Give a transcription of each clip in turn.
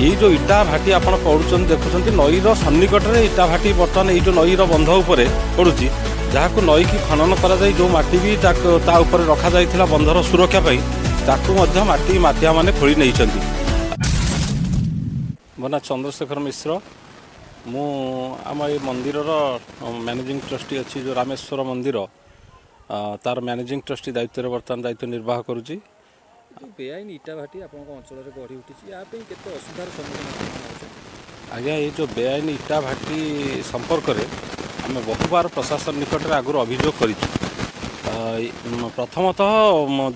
ये जो इटा भाटी आप पड़ुंट देखुं नईर सन्निकट में इटा भाटी बर्तमान ये जो नईर बंध उपर पड़ू जहाँ नई की खनन कर जो माटी भी ताऊपर रखा जाइथिला बंधर सुरक्षा माटी माफिया माने खोली नहीं। मो ना चंद्रशेखर मिश्र मु आम ये मंदिर मैनेजिंग ट्रस्टी अच्छी जो रामेश्वर मंदिर तार मैनेजिंग ट्रस्टी दायित्व बर्तमान दायित्व निर्वाह करुच्ची। बेआईन इटा भाटी आप अंचल गढ़ी उठी असुविधार सम्मुखीन आज्ञा ये जो बेआईन इटा भाटी संपर्क में आम बहुबार प्रशासन निकट में आगुरी अभियोग कर प्रथमतः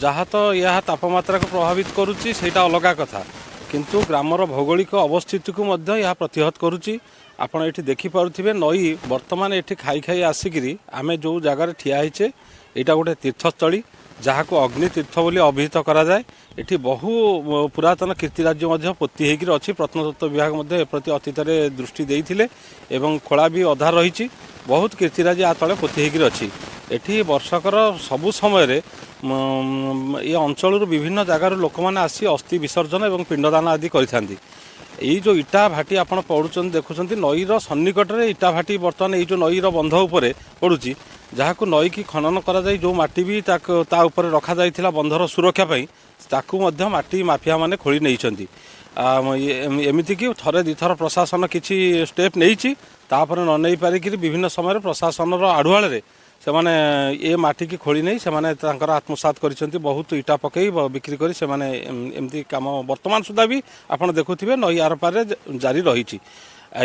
जहाँ तो यह तापमात्रा को प्रभावित करुच्ची सेटा अलग कथा किंतु ग्रामर भौगोलिक अवस्थिति को मध्य यह प्रतिहत करुच्ची। आपण ये देखिपे नई बर्तमान ये खाई खाई आसिकी आम जो जगार ठिया होचे यहाँ गोटे तीर्थस्थली जहाँ को अग्नि तीर्थ बोली अभिहित कराए। ये बहु पुरातन कीर्तिराज्य पोती होकर अच्छी प्रत्नतत्व विभाग एप्रति अतीत दृष्टि देते एवं खोला भी अधा रही बहुत कीर्तिराज आ तले पोती होकर अच्छी। एठी वर्षकर सबु समय ये अंचल विभिन्न जगार लोक मैंने आसी अस्थि विसर्जन और पिंडदान आदि करिथांती। ये जो इटा भाटी आप पड़ुंट देखुं नईर सन्निकट में इटा भाटी बर्तमान ये जो नईर बंध उपर पड़ू जहाँ नई की खनन कर जो माटी भी ताऊपर रखा जाइथिला बंधर सुरक्षा माटी माफिया माने खोली नहीं। एमती कि थरे दिथर प्रशासन किसी स्टेप नहीं तापर न नहीं पारिक विभिन्न समय प्रशासन आढ़ुआल से माने ये माटी की खोली नहीं से आत्मसात कर बहुत इटा पकई बिक्री कर एमती कम वर्तमान सुधा भी आप देखुवे नई आर पारे जारी रही।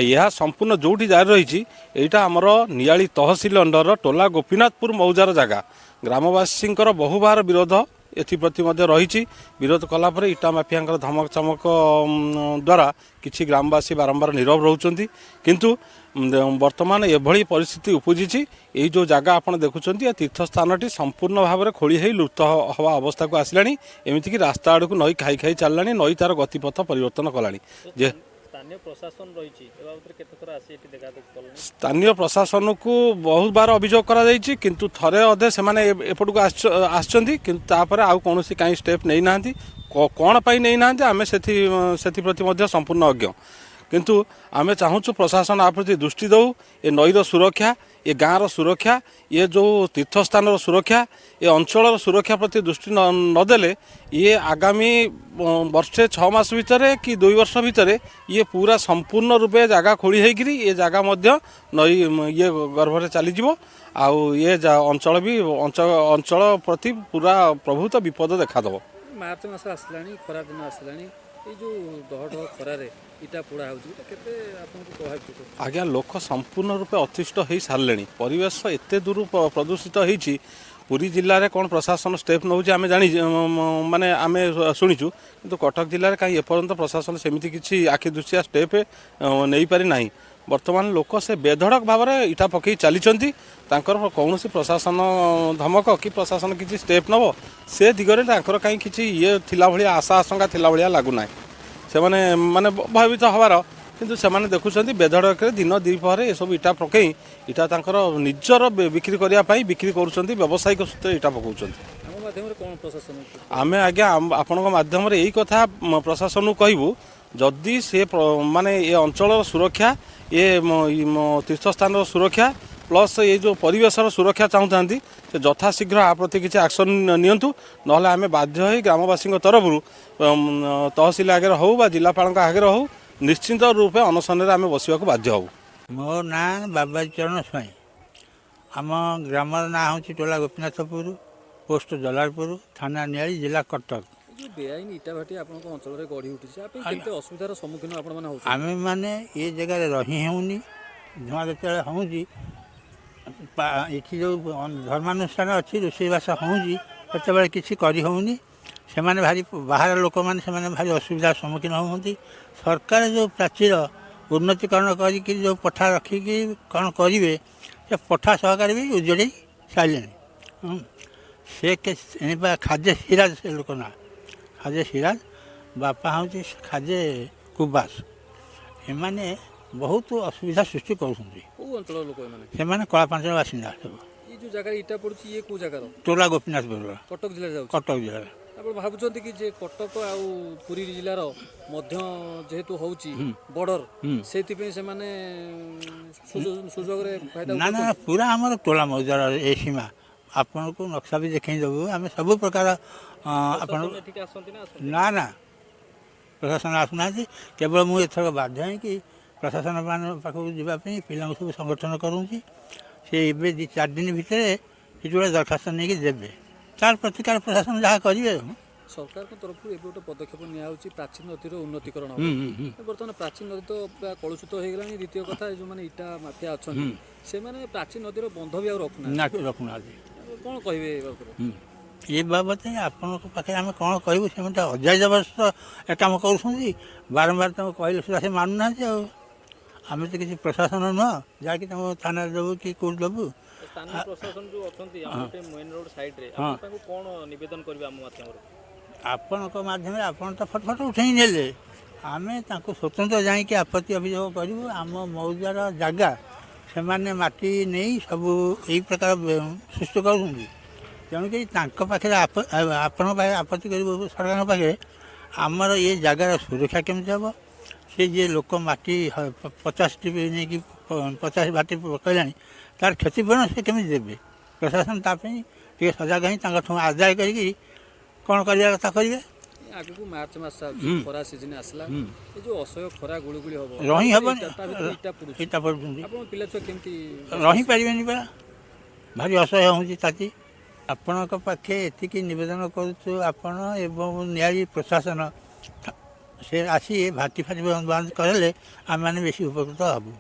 यह संपूर्ण जोटी जारी रही यहाँ आमर नियाली तहसिल अंडर टोला गोपीनाथपुर मौजार जगह ग्रामवासी बहुबार विरोध एप्रति रही विरोध कलापर इटा माफिया धमक चमक द्वारा किसी ग्रामवासी बारंबार नीरव रोचंती किंतु वर्तमान एभली परिस्थिति उपजी ये जो जगह आप देखुं तीर्थस्थान संपूर्ण भाव में खोली हो लुप्त हवा अवस्था को आसला एमतीक रास्ता आड़ को नई खाई खाई चलला नई तार गतिपथ परिवर्तन कला। स्थानीय प्रशासन को बहुत बार अभियोग कर किंतु थरे अधे से एपट को आसपर आउ कौन कहीं स्टेप नहीं ना कौन पाई नहीं ना आम से प्रति संपूर्ण अज्ञ किंतु आम चाहूँ प्रशासन आ प्रति दृष्टि दौ ये नईर सुरक्षा ये गाँव सुरक्षा ये जो तीर्थस्थान सुरक्षा ये अंचल सुरक्षा प्रति दृष्टि नदेले ये आगामी वर्षे 6 मास भितर कि 2 वर्ष भितर ये पूरा संपूर्ण रूपे जगह खोली होगी ये जगह नई ये गर्भ चलीज आउ ये अंचल भी अंचल प्रति पूरा प्रभुत विपद देखादेव। मार्च मास आसला खरा दिन आसला ये जो दह डह खरार इटा पोड़ा आज्ञा लोक संपूर्ण रूपे अतिष्ट हो सारे परिवेश एत दूर प्रदूषित होती पुरी जिले में कौन प्रशासन स्टेप नौ आम जानी माने आम शुणुचु किंतु कटक जिले में कहीं एपर्यंत प्रशासन सेमती किसी आखि दृष्टिया स्टेप नहीं पारि ना। वर्तमान लोक से बेधड़क भाव में इटा पकई चली कौन प्रशासन धमक कि प्रशासन किसी स्टेप नब से दिगरे कहीं किसी ये थिला भलिया आशा आशंका थिला भलिया लागुना से माने भयभीत हबार किंतु से देखुं बेधड़क दिन द्विपहर ये सब इटा पकई इटा निजर बिक्री करने बिक्री कर व्यावसायिक सूत्र इटा पकाउछन। आम आज्ञा आपण माध्यम यही कथा प्रशासन को कहबू जदि से माने ये अंचल सुरक्षा ये तीर्थस्थान सुरक्षा प्लस ये जो परिवेशर सुरक्षा चाहूँ से यथाशीघ्र आ प्रति किसी एक्शन नियंतु नहले आम बाध्य हो ग्रामवासी तरफ तहसिल आगे हो बा जिलापाल आगे हो निश्चिंत रूपे अनशन आम बसवा बाध्य हो। मो ना बाबा चरण स्वाई आम ग्रामर ना हूँ टोला गोपीनाथपुर पोस्ट जलालपुर थाना नियाली जिला कटक। बेआईन इटा भाटी अंचल गढ़ी उठी असुविधार सम्मुखीन आम मैंने ये जगह रही होनी धुआं जो हूँ ये जो धर्मानुष्ठान अच्छी रोषेईवास होते किसी करी होनी से भारी बाहर लोक मैंने भारी असुविधार सम्मुखीन होती। सरकार जो प्राचीर उन्नतीकरण कर जो पठा रखिकी कौन करेंगे से पठा सहकार भी उजड़े सारे से खाजे सिराज से लोक ना खाजे सिराज बापा हूँ खाजे कुबास एमाने बहुत असुविधा सृष्टि कर कलापांच बासिंदा सब जगह इटा पड़ी ये कौ जगह टोला गोपीनाथपुर कटक जिले कटक जिले ଆପଣ ଭାବୁଛନ୍ତି କି ଯେ କଟକ ଆଉ ପୁରୀ ଜିଲ୍ଲାର ମଧ୍ୟ ଯେହେତୁ ହେଉଛି ବର୍ଡର ସେଇଥିପାଇଁ ସେମାନେ ସୁଯୋଗରେ ଫାଇଦା ନା ନା ପୁରା ଆମର ତୋଳା ମୌଜାର ଏ ସୀମା ଆପଣଙ୍କୁ ନକ୍ସା ବି ଦେଖାଇ ଦେବୁ ଆମେ ସବୁ ପ୍ରକାର ଆପଣ ଏଠିକି ଆସନ୍ତି ନା ନା ନା ପ୍ରଶାସନ ଆସୁନାହାନ୍ତି କେବଳ ମୁଁ ଏଥର ବାଧ୍ୟ ହେଇକି ପ୍ରଶାସନ ପାଖକୁ ଯିବା ପାଇଁ ପିଲାଙ୍କୁ ସବୁ ସଂଗଠନ କରୁଛି ସେ ଏବେ 2-4 ଦିନ ଭିତରେ କିଛି ଗୋଟେ ଦରଖାସ୍ତ ନେଇକି ଦେବେ ତାର ପ୍ରତିକାର ପ୍ରଶାସନ ଯାହା କରିବେ ଆଉ। ସରକାରଙ୍କ ତରଫରୁ ଏବେ ଗୋଟେ ପଦକ୍ଷେପ ନିଆଯାଉଛି ପ୍ରାଚୀନ ନଦୀର ଉନ୍ନତିକରଣ ହେବ। ବର୍ତ୍ତମାନ ପ୍ରାଚୀନ ନଦୀ ତ ପୁରା କଳୁଷିତ ହେଇଗଲାଣି। ଦ୍ୱିତୀୟ କଥା ଯେଉଁମାନେ ଇଟା ମାଫିଆ ଅଛନ୍ତି ସେମାନେ ପ୍ରାଚୀନ ନଦୀର ବନ୍ଧ ବି ଆଉ ରଖୁନାହାନ୍ତି। ରଖୁନାହାନ୍ତି କ'ଣ କହିବେ ଏ ବାବଦରେ? ଏ ବାବଦରେ ଆପଣଙ୍କ ପାଖରେ ଆମେ କ'ଣ କହିବୁ ସେମାନେ ଅଜାଜବସ୍ତ ଏ କାମ କରୁଛନ୍ତି ବାରମ୍ବାର ତାଙ୍କୁ କହିଲେ ସୁଦ୍ଧା ସେ ମାନୁନାହାନ୍ତି ଆଉ ଆମେ ତ କିଛି ପ୍ରଶାସନ ନୁହଁ ଯାହାକି ତାଙ୍କୁ ଥାନାରେ ଦେବୁ କି କେଉଁଠି ଦେବୁ। ସ୍ଥାନୀୟ ପ୍ରଶାସନ ଯେଉଁ ଅଛନ୍ତି ଆମ ଗୋଟେ ମେନ୍ ରୋଡ୍ ସାଇଡ୍ରେ ଆପଣ ତାଙ୍କୁ କ'ଣ ନିବେଦନ କରିବେ ଆମ ମାଧ୍ୟମରେ? ଆପଣଙ୍କ ମାଧ୍ୟମରେ ଆପଣ ତ ଫଟୋ ଉଠେଇ ନେଲେ ଆମେ ତାଙ୍କୁ ସ୍ୱତନ୍ତ୍ର ଯାଇକି ଆପତ୍ତି ଅଭିଯୋଗ କରିବୁ। ଆମ ମୌଜାର ଜାଗା ସେମାନେ ମାଟି ନେଇ ସବୁ ଏଇ ପ୍ରକାର ସୃଷ୍ଟି କରୁଛନ୍ତି ତେଣୁକରି ତାଙ୍କ ପାଖରେ ଆପଣଙ୍କ ପାଖରେ ଆପତ୍ତି କରିବୁ ସରକାରଙ୍କ ପାଖରେ ଆମର ଏ ଜାଗାର ସୁରକ୍ଷା କେମିତି ହେବ। ସେ ଯିଏ ଲୋକ ମାଟି 50ଟି ନେଇକି 50 ବାଟି ପକାଇଲାଣି ତାର କ୍ଷତିପୂରଣ ସେ କେମିତି ଦେବେ। ପ୍ରଶାସନ ତା ପାଇଁ ଟିକେ ସଜାଗ ହିଁ ତାଙ୍କଠୁ ଆଦାୟ କରିକି କ'ଣ କରିବା କଥା କରିବେ। ଆଗକୁ ମାର୍ଚ୍ଚ ମାସ ଆସୁଛି ଖରା ସିଜନ ଆସିଲା ଏ ଯେଉଁ ଅସହ୍ୟ ଖରା ଗୁଳୁଗୁଳି ହେବ ରହି ହେବନି ଇଟା ପଡ଼ୁଛନ୍ତି ଆପଣ ପିଲାଛୁଆ କେମିତି ରହିପାରିବେନି ପରା ଭାରି ଅସହ୍ୟ ହେଉଛି ତାତି। ଆପଣଙ୍କ ପାଖେ ଏତିକି ନିବେଦନ କରୁଛୁ ଆପଣ ଏବଂ ନିଆଳି ପ୍ରଶାସନ ସେ ଆସି ଭାଟି ଫାଟି ବନ୍ଦ କଲେ ଆମେମାନେ ବେଶୀ ଉପକୃତ ହେବୁ।